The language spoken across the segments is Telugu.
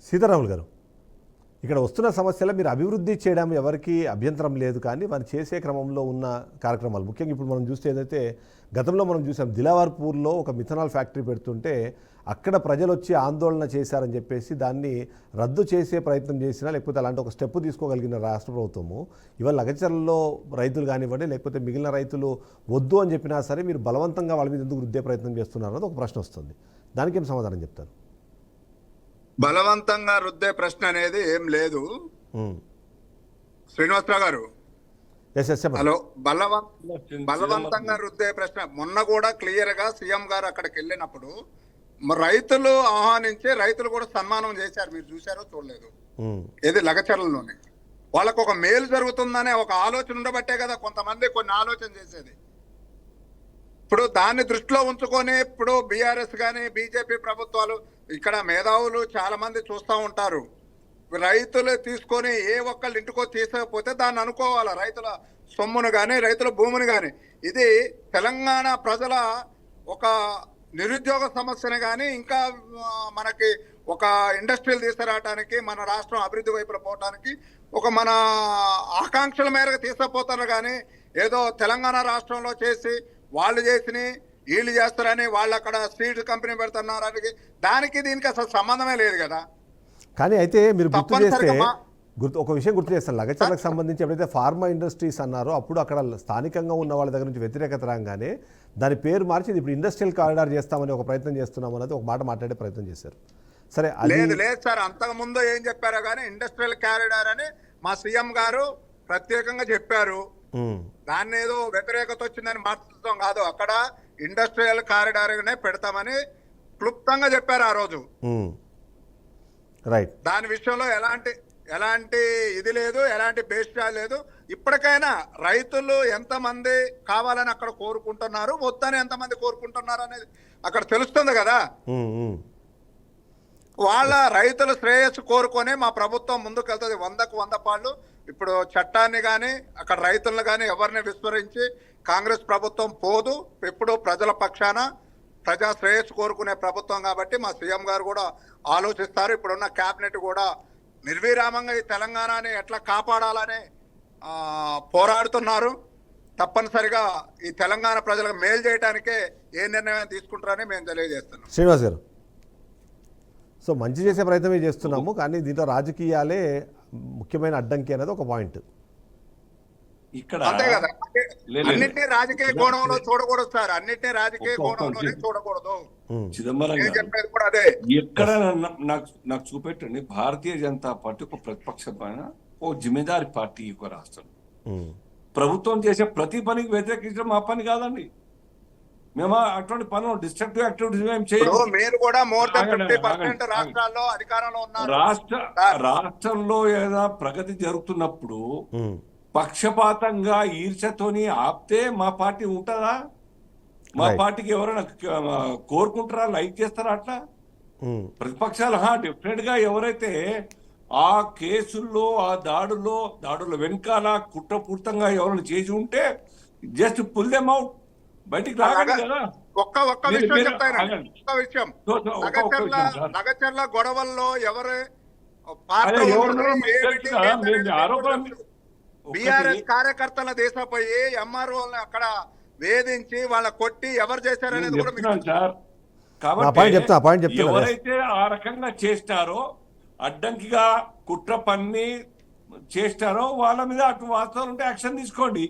సీతారాములు గారు, ఇక్కడ వస్తున్న సమస్యలు మీరు అభివృద్ధి చేయడం ఎవరికి అభ్యంతరం లేదు, కానీ వారు చేసే క్రమంలో ఉన్న కార్యక్రమాలు ముఖ్యంగా ఇప్పుడు మనం చూస్తే ఏదైతే గతంలో మనం చూసాం దిలావర్పూర్లో ఒక మిథనాల్ ఫ్యాక్టరీ పెడుతుంటే అక్కడ ప్రజలు వచ్చి ఆందోళన చేశారని చెప్పేసి దాన్ని రద్దు చేసే ప్రయత్నం చేసినా లేకపోతే అలాంటి ఒక స్టెప్ తీసుకోగలిగిన రాష్ట్ర ప్రభుత్వము ఇవాళ లగచర్లలో రైతులు కానివ్వండి లేకపోతే మిగిలిన రైతులు వద్దు అని చెప్పినా సరే మీరు బలవంతంగా వాళ్ళ మీద ఎందుకు రుద్దే ప్రయత్నం చేస్తున్నారు అన్నది ఒక ప్రశ్న వస్తుంది. దానికి ఏం సమాధానం చెప్తారు? బలవంతంగా రుద్దే ప్రశ్న అనేది ఏం లేదు శ్రీనివాసరావు గారు. హలో, బలవంతంగా రుద్దే ప్రశ్న మొన్న కూడా క్లియర్ గా సీఎం గారు అక్కడికి వెళ్ళినప్పుడు రైతులు ఆహ్వానించి రైతులు కూడా సన్మానం చేశారు. మీరు చూశారో చూడలేదు, ఏది లగచర్లలోనే. వాళ్ళకు ఒక మేలు జరుగుతుందనే ఒక ఆలోచన ఉండబట్టే కదా కొంతమంది కొన్ని ఆలోచన చేసేది. ఇప్పుడు దాన్ని దృష్టిలో ఉంచుకొని ఇప్పుడు బీఆర్ఎస్ కానీ బీజేపీ ప్రభుత్వాలు ఇక్కడ మేధావులు చాలా మంది చూస్తూ ఉంటారు. రైతులు తీసుకొని ఏ ఒక్కళ్ళు ఇంటికో తీసకపోతే దాన్ని అనుకోవాలి, రైతుల సొమ్మును కానీ రైతుల భూమిని కానీ. ఇది తెలంగాణ ప్రజల ఒక నిరుద్యోగ సమస్యను కానీ ఇంకా మనకి ఒక ఇండస్ట్రీలు తీసుకురావడానికి మన రాష్ట్రం అభివృద్ధి వైపున పోవటానికి ఒక మన ఆకాంక్షల మేరకు తీసుకుపోతారు. కానీ ఏదో తెలంగాణ రాష్ట్రంలో చేసి వాళ్ళు చేసి వీళ్ళు చేస్తారని వాళ్ళు అక్కడ సీడ్ కంపెనీ పెడుతున్నారు, దానికి దీనికి అసలు సంబంధమే లేదు కదా. కానీ అయితే మీరు గుర్తు చేస్తే ఒక విషయం గుర్తు చేస్తాను, లగచర్లకు సంబంధించి ఎప్పుడైతే ఫార్మా ఇండస్ట్రీస్ అన్నారో అప్పుడు అక్కడ స్థానికంగా ఉన్న వాళ్ళ దగ్గర నుంచి వ్యతిరేకత రాగానే దాని పేరు మార్చి ఇప్పుడు ఇండస్ట్రియల్ కారిడార్ చేస్తామని ఒక ప్రయత్నం చేస్తున్నాం అనేది ఒక మాట మాట్లాడే ప్రయత్నం చేశారు. సరే, లేదు లేదు సార్, అంతకు ముందు ఏం చెప్పారో కానీ ఇండస్ట్రియల్ కారిడార్ అని మా సీఎం గారు ప్రత్యేకంగా చెప్పారు. దాన్ని ఏదో వ్యతిరేకత వచ్చిందని మార్చడం కాదు, అక్కడ ఇండస్ట్రియల్ కారిడార్ పెడతామని క్లుప్తంగా చెప్పారు ఆ రోజు. రైట్, దాని విషయంలో ఎలాంటి ఇది లేదు, ఎలాంటి బేస్టా లేదు. ఇప్పటికైనా రైతులు ఎంతమంది కావాలని అక్కడ కోరుకుంటున్నారు, వద్దని ఎంతమంది కోరుకుంటున్నారు అనేది అక్కడ తెలుస్తుంది కదా. వాళ్ళ రైతుల శ్రేయస్సు కోరుకొని మా ప్రభుత్వం ముందుకు వెళ్తుంది 100కు 100 పాళ్ళు. ఇప్పుడు చట్టాన్ని కానీ అక్కడ రైతులను కానీ ఎవరిని విస్మరించి కాంగ్రెస్ ప్రభుత్వం పోదు. ఎప్పుడు ప్రజల పక్షాన ప్రజా శ్రేయస్సు కోరుకునే ప్రభుత్వం కాబట్టి మా సీఎం గారు కూడా ఆలోచిస్తారు. ఇప్పుడున్న క్యాబినెట్ కూడా నిర్విరామంగా ఈ తెలంగాణని ఎట్లా కాపాడాలని పోరాడుతున్నారు. తప్పనిసరిగా ఈ తెలంగాణ ప్రజలకు మేలు చేయడానికే ఏ నిర్ణయం తీసుకుంటారని మేము తెలియజేస్తున్నాం. శ్రీనివాస్ గారు, సో మంచి చేసే ప్రయత్నమే చేస్తున్నాము, కానీ దీంట్లో రాజకీయాలే ముఖ్యమైన అడ్డంకి అనేది ఒక పాయింట్ ఇక్కడ. అంతే కదా, అన్నిటినీ రాజకీయ కోణంలో చూడకూడదు సార్, అన్నిటినీ రాజకీయ కోణంలోనే చూడకూడదు. చిదంబరం చెప్పేది కూడా అదే. ఎక్కడ నాకు చూపెట్టండి, భారతీయ జనతా పార్టీ ఒక ప్రతిపక్షమైన ఓ జిమ్మేదారి పార్టీ ఒక రాష్ట్రం. ప్రభుత్వం చేసే ప్రతి పనికి వ్యతిరేకించడం మా పని కాదండి. మేము అటువంటి పనులు డిస్ట్రక్టివ్ యాక్టివిటీస్ మేము చేయము. మీరు కూడా more than 50% రాష్ట్రాల్లో అధికారంలో ఉన్నారు. రాష్ట్రంలో ఏదైనా ప్రగతి జరుగుతున్నప్పుడు పక్షపాతంగా ఈర్ష్యతోని ఆపితే మా పార్టీ ఉంటుందా? మా పార్టీకి ఎవరైనా కోరుకుంటారా, లైక్ చేస్తారా? అట్లా ప్రతిపక్షాలు డెఫినెట్ గా ఎవరైతే ఆ కేసుల్లో ఆ దాడుల వెనకాల కుట్రపూర్తంగా ఎవరైనా చేసి ఉంటే జస్ట్ పుల్ దెమ్ అవుట్, బయటికి రాగండి కదా. ఒక్క విషయం చెప్తాను, ఒక్క విషయం. లగచర్ల గొడవల్లో ఎవరు బీఆర్ఎస్ కార్యకర్తల దేశపోయి ఎంఆర్ఓ అక్కడ వేధించి వాళ్ళ కొట్టి ఎవరు చేశారనేది కూడా సార్. కాబట్టి ఎవరైతే ఆ రకంగా చేస్తారో, అడ్డంకిగా కుట్ర పన్ని చేస్తారో వాళ్ళ మీద అటు వాస్తవాలు ఉంటే యాక్షన్ తీసుకోండి.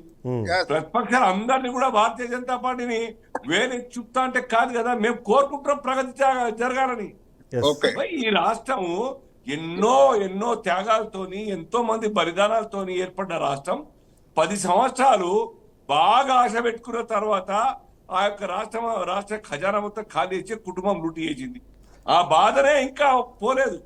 ప్రతిపక్షాలు అందరినీ కూడా భారతీయ జనతా పార్టీని వేరే చూపుతా అంటే కాదు కదా. మేము కోరుకుంటున్నాం ప్రగతి జరగాలని. ఈ రాష్ట్రం ఎన్నో త్యాగాలతోని ఎంతో మంది బలిదానాలతోని ఏర్పడ్డ రాష్ట్రం. 10 సంవత్సరాలు బాగా ఆశ పెట్టుకున్న తర్వాత ఆ యొక్క రాష్ట్ర ఖజానా మొత్తం ఖాళీ చేసి కుటుంబం లూటి చేసింది. ఆ బాధనే ఇంకా పోలేదు.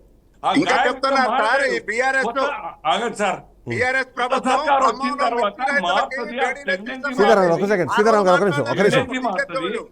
సీతారాం గారు, ఒక నిమిషం.